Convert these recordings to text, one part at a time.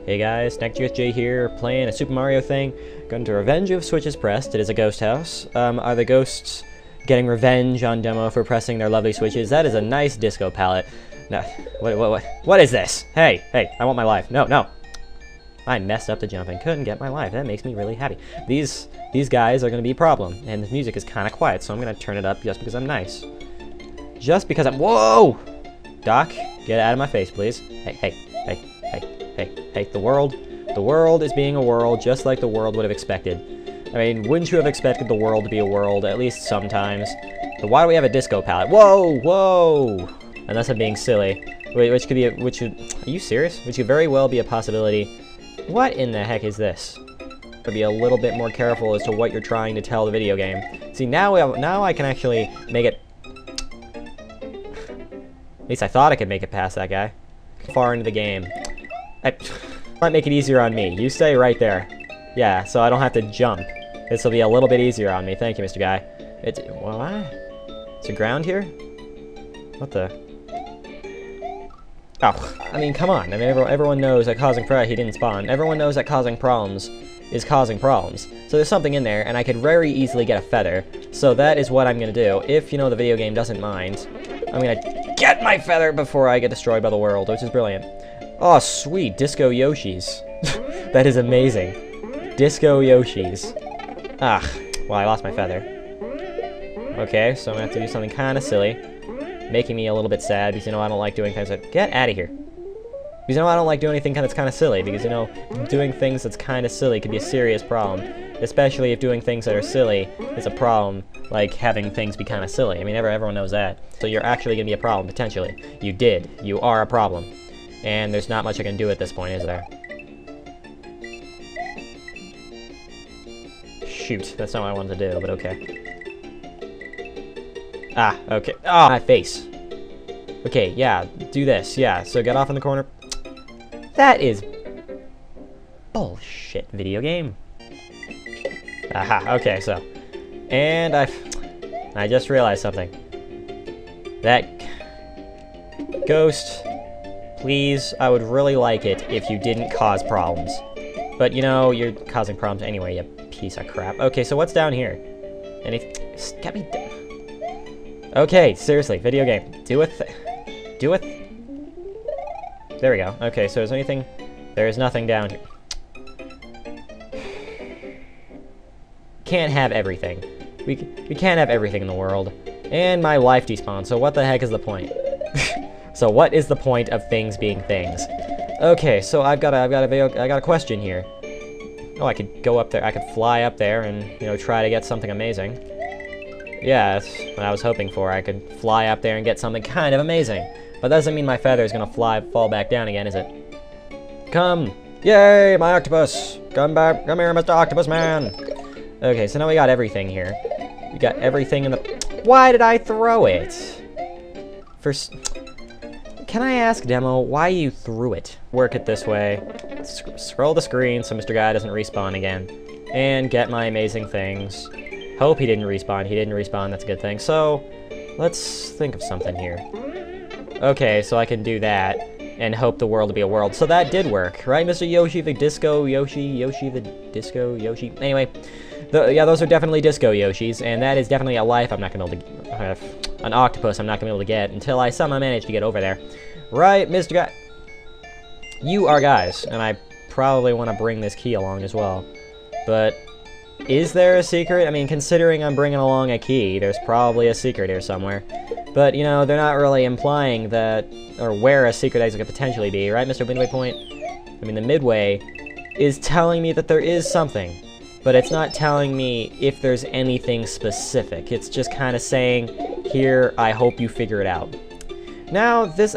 Hey guys, SnackGSJ here, playing a Super Mario thing. Going to Revenge of Switches Pressed. It is a ghost house. Are the ghosts getting revenge on Demo for pressing their lovely switches? That is a nice disco palette. No, what is this? Hey, I want my life. No. I messed up the jump and couldn't get my life. That makes me really happy. These guys are going to be a problem, and the music is kind of quiet, so I'm going to turn it up just because I'm nice. Just because I'm— Whoa! Doc, get out of my face, please. Hey, the world is being a world just like the world would have expected. I mean, wouldn't you have expected the world to be a world, at least sometimes? But why do we have a disco palette? Whoa! Unless I'm being silly. Which could be are you serious? Which could very well be a possibility. What in the heck is this? Gotta be a little bit more careful as to what you're trying to tell the video game. See, now I can actually make it— At least I thought I could make it past that guy. Far into the game. Might make it easier on me. You stay right there. Yeah, so I don't have to jump. This will be a little bit easier on me. Thank you, Mr. Guy. What? Is there ground here? What the? Oh, I mean, come on. I mean, everyone knows that causing he didn't spawn. Everyone knows that causing problems is causing problems. So there's something in there, and I could very easily get a feather. So that is what I'm gonna do. If, the video game doesn't mind, I'm gonna get my feather before I get destroyed by the world, which is brilliant. Oh, sweet. Disco Yoshis. That is amazing. Disco Yoshis. Well, I lost my feather. Okay, so I'm gonna have to do something kind of silly. Making me a little bit sad because, I don't like doing things that— Get out of here. Because, I don't like doing anything that's kind of silly. Because, doing things that's kind of silly could be a serious problem. Especially if doing things that are silly is a problem, like having things be kind of silly. I mean, everyone knows that. So you're actually going to be a problem, potentially. You are a problem. And there's not much I can do at this point, is there? Shoot, that's not what I wanted to do, but okay. Okay. My face. Okay, yeah, do this, yeah. So get off in the corner. That is bullshit, video game. Okay, so. And I just realized something. That ghost— Please, I would really like it if you didn't cause problems. But, you're causing problems anyway, you piece of crap. Okay, so what's down here? Get me down. Okay, seriously, video game. Do it. There we go. Okay, so is there anything— There is nothing down here. Can't have everything. We can't have everything in the world. And my life despawned, so what the heck is the point? So what is the point of things being things? Okay, so I've got a question here. Oh, I could go up there. I could fly up there and, try to get something amazing. Yeah, that's what I was hoping for. I could fly up there and get something kind of amazing. But that doesn't mean my feather is gonna fall back down again, is it? Come! Yay, my octopus! Come back! Come here, Mr. Octopus Man! Okay, so now we got everything here. We got everything in the— Why did I throw it? Can I ask Demo why you threw it? Work it this way. Scroll the screen so Mr. Guy doesn't respawn again. And get my amazing things. Hope he didn't respawn. He didn't respawn, that's a good thing. So, let's think of something here. Okay, so I can do that and hope the world will be a world. So that did work, right, Mr. Yoshi the Disco Yoshi? Yoshi the Disco Yoshi? Anyway, yeah, those are definitely Disco Yoshis, and that is definitely a life I'm not going to be able to— an octopus I'm not going to be able to get until I somehow manage to get over there. Right, Mr. Guy? You are guys, and I probably want to bring this key along as well. But is there a secret? I mean, considering I'm bringing along a key, there's probably a secret here somewhere. But, they're not really implying that— or where a secret exit could potentially be, right, Mr. Midway Point? I mean, the Midway is telling me that there is something. But it's not telling me if there's anything specific. It's just kind of saying, here, I hope you figure it out. Now, this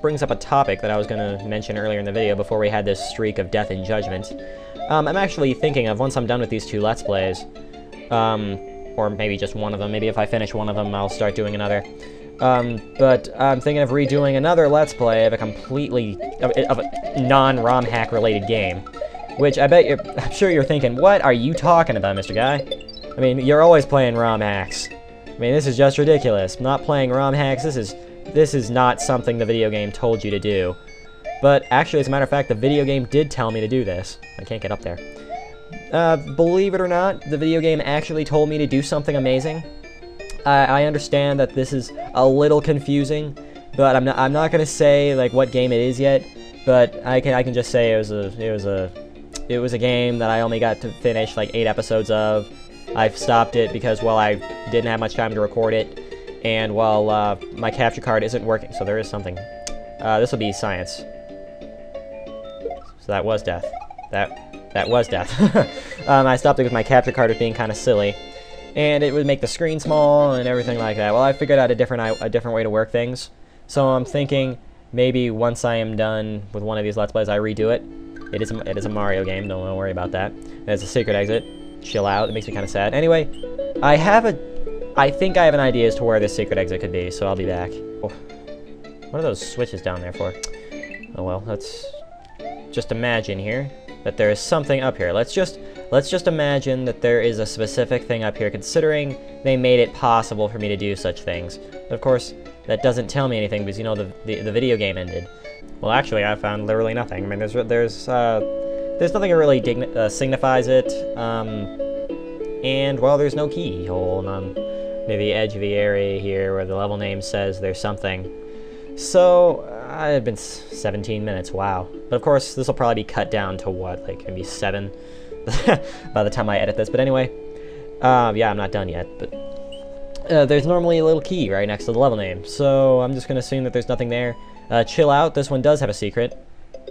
brings up a topic that I was going to mention earlier in the video before we had this streak of death and judgment. I'm actually thinking of, once I'm done with these two Let's Plays, or maybe just one of them, maybe if I finish one of them, I'll start doing another. But I'm thinking of redoing another Let's Play of a completely— of a non-ROM hack related game. Which I'm sure you're thinking, what are you talking about, Mr. Guy? I mean, you're always playing ROM hacks. I mean, this is just ridiculous. Not playing ROM hacks, this is not something the video game told you to do. But actually, as a matter of fact, the video game did tell me to do this. I can't get up there. Believe it or not, the video game actually told me to do something amazing. I understand that this is a little confusing, but I'm not gonna say like what game it is yet. But I can just say it was a game that I only got to finish like 8 episodes of. I've stopped it because, well, I didn't have much time to record it, and, well, my capture card isn't working, so there is something. This will be science. So that was death. That was death. I stopped it because my capture card was being kind of silly, and it would make the screen small and everything like that. Well, I figured out a different way to work things, so I'm thinking maybe once I am done with one of these Let's Plays, I redo it. It is a Mario game, don't worry about that. There's a secret exit. Chill out. It makes me kind of sad. Anyway, I think I have an idea as to where this secret exit could be, so I'll be back. Oh. What are those switches down there for? Oh well, let's just imagine here that there is something up here. Let's just imagine that there is a specific thing up here, considering they made it possible for me to do such things. But of course, that doesn't tell me anything because, you know, the video game ended. Well, actually, I found literally nothing. I mean, there's nothing that really signifies it, and, well, there's no keyhole on the edge of the area here where the level name says there's something. So, it's been 17 minutes, wow. But of course, this will probably be cut down to what, like maybe 7 by the time I edit this. But anyway, yeah, I'm not done yet, but there's normally a little key right next to the level name, so I'm just going to assume that there's nothing there. Chill out, this one does have a secret,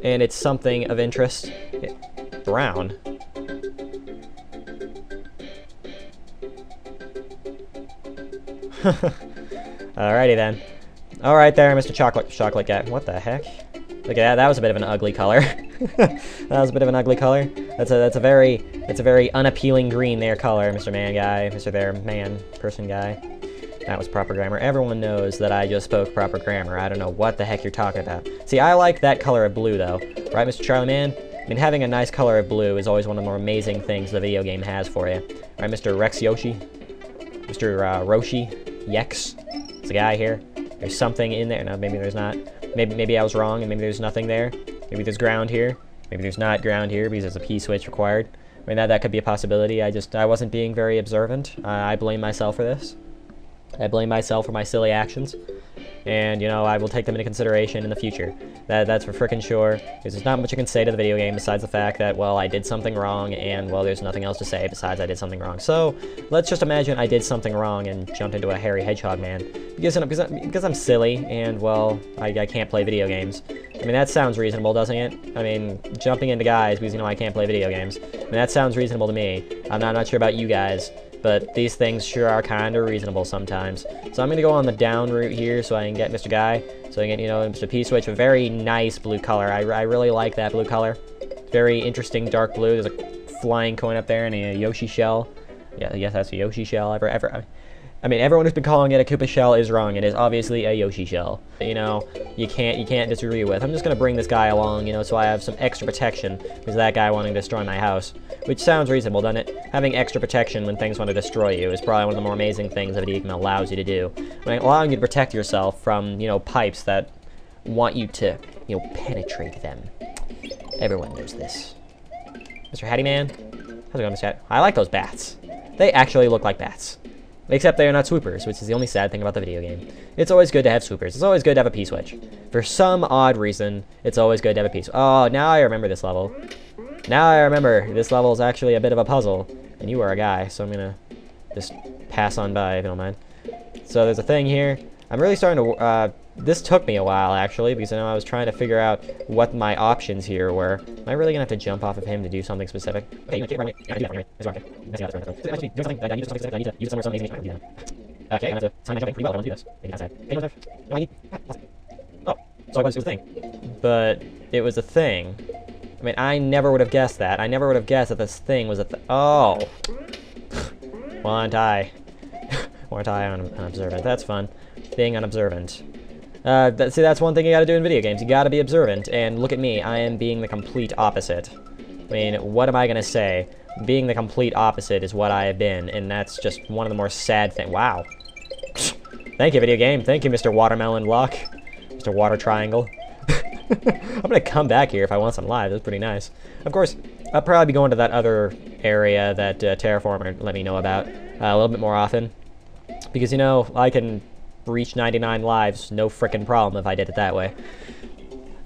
and it's something of interest. Brown. Alrighty then. Alright there, Mr. Chocolate Guy. What the heck? Look at that, that was a bit of an ugly color. That was a bit of an ugly color. That's a very unappealing green there color, Mr. Man Guy, Mr. There Man Person Guy. That was proper grammar. Everyone knows that I just spoke proper grammar. I don't know what the heck you're talking about. See, I like that color of blue, though. Right, Mr. Charlie Man? I mean, having a nice color of blue is always one of the more amazing things the video game has for you. Right, Mr. Rex Yoshi? Mr. Roshi? Yex? There's a guy here. There's something in there. No, maybe there's not. Maybe I was wrong, and maybe there's nothing there. Maybe there's ground here. Maybe there's not ground here because there's a P-switch required. I mean, that could be a possibility. I wasn't being very observant. I blame myself for this. I blame myself for my silly actions, and, you know, I will take them into consideration in the future. That's for frickin' sure, because there's not much you can say to the video game besides the fact that, well, I did something wrong, and, well, there's nothing else to say besides I did something wrong. So, let's just imagine I did something wrong and jumped into a hairy hedgehog man, because I'm silly, and, well, I can't play video games. I mean, that sounds reasonable, doesn't it? I mean, jumping into guys because, you know, I can't play video games. I mean, that sounds reasonable to me. I'm not sure about you guys, but these things sure are kind of reasonable sometimes. So I'm going to go on the down route here so I can get Mr. Guy, so I can get, you know, Mr. P-switch, a very nice blue color. I really like that blue color. Very interesting dark blue. There's a flying coin up there and a Yoshi shell. Yeah, yes, that's a Yoshi shell. I mean, everyone who's been calling it a Koopa shell is wrong. It is obviously a Yoshi shell. You know, you can't disagree with. I'm just gonna bring this guy along, you know, so I have some extra protection because that guy wanting to destroy my house, which sounds reasonable, doesn't it? Having extra protection when things want to destroy you is probably one of the more amazing things a video game allows you to do. When allowing you to protect yourself from, you know, pipes that want you to, you know, penetrate them. Everyone knows this. Mr. Hattie Man, how's it going, Mr. Hattie? I like those bats. They actually look like bats. Except they are not swoopers, which is the only sad thing about the video game. It's always good to have swoopers. It's always good to have a P-switch. For some odd reason, it's always good to have a P-switch. Oh, now I remember this level. Now I remember this level is actually a bit of a puzzle. And you are a guy, so I'm gonna just pass on by if you don't mind. So there's a thing here. I'm really starting to, this took me a while actually, because I know I was trying to figure out what my options here were. Am I really gonna have to jump off of him to do something specific? Okay, okay, I'm gonna have to time my jumping pretty well. I want to do this. Oh, so it was a thing. But it was a thing. I mean, I never would have guessed that. I never would have guessed that this thing was a oh. Weren't I unobservant? That's fun. Being unobservant. See, that's one thing you gotta do in video games. You gotta be observant, and look at me. I am being the complete opposite. I mean, what am I gonna say? Being the complete opposite is what I have been, and that's just one of the more sad things. Wow. Thank you, video game. Thank you, Mr. Watermelon Block. Mr. Water Triangle. I'm gonna come back here if I want some live. That's pretty nice. Of course, I'll probably be going to that other area that Terraformer let me know about a little bit more often. Because, you know, I can reach 99 lives, no frickin' problem if I did it that way.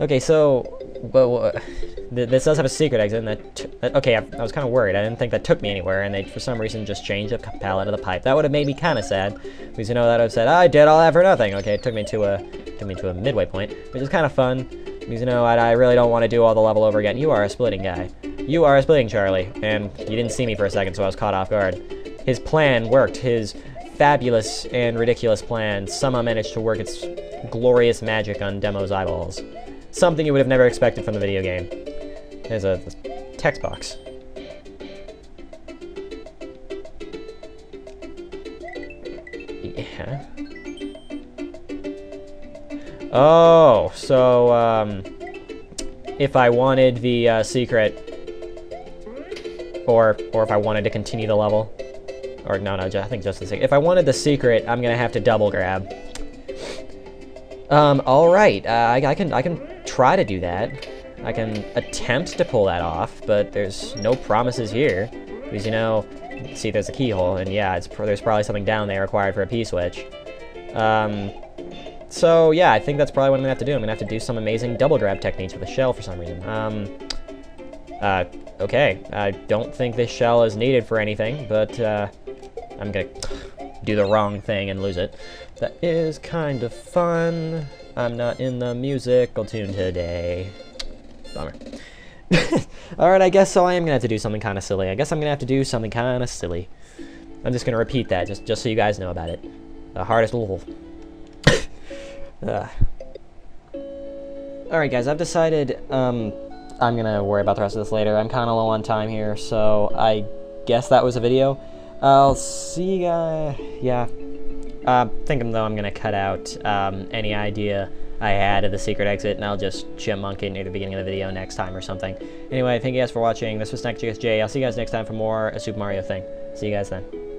Okay, so, but this does have a secret exit, and okay, I was kind of worried. I didn't think that took me anywhere, and they, for some reason, just changed the palette of the pipe. That would have made me kind of sad, because, you know, that would have said, I did all that for nothing. Okay, it took me to a midway point, which is kind of fun, because, you know, I really don't want to do all the level over again. You are a splitting guy. You are a splitting Charlie, and you didn't see me for a second, so I was caught off guard. His plan worked. His fabulous and ridiculous plan somehow managed to work its glorious magic on Demo's eyeballs. Something you would have never expected from the video game. There's a text box. Yeah. Oh, so, if I wanted the, secret, or if I wanted to continue the level, or no, I think just the secret. If I wanted the secret, I'm gonna have to double grab. All right, I can try to do that. I can attempt to pull that off, but there's no promises here. Because, you know, see, there's a keyhole, and yeah, there's probably something down there required for a P-switch. So, yeah, I think that's probably what I'm gonna have to do. I'm gonna have to do some amazing double grab techniques with a shell for some reason. Okay, I don't think this shell is needed for anything, but, I'm gonna do the wrong thing and lose it. That is kind of fun. I'm not in the musical tune today. Bummer. Alright, I guess so I am gonna have to do something kind of silly. I guess I'm gonna have to do something kind of silly. I'm just gonna repeat that, just so you guys know about it. The hardest level. Alright guys, I've decided, I'm gonna worry about the rest of this later. I'm kinda low on time here, so I guess that was a video. I'll see you guys, yeah. Thinking though I'm gonna cut out, any idea I had of the secret exit, and I'll just chipmunk it near the beginning of the video next time or something. Anyway, thank you guys for watching. This was SnackGSJ. I'll see you guys next time for more A Super Mario Thing. See you guys then.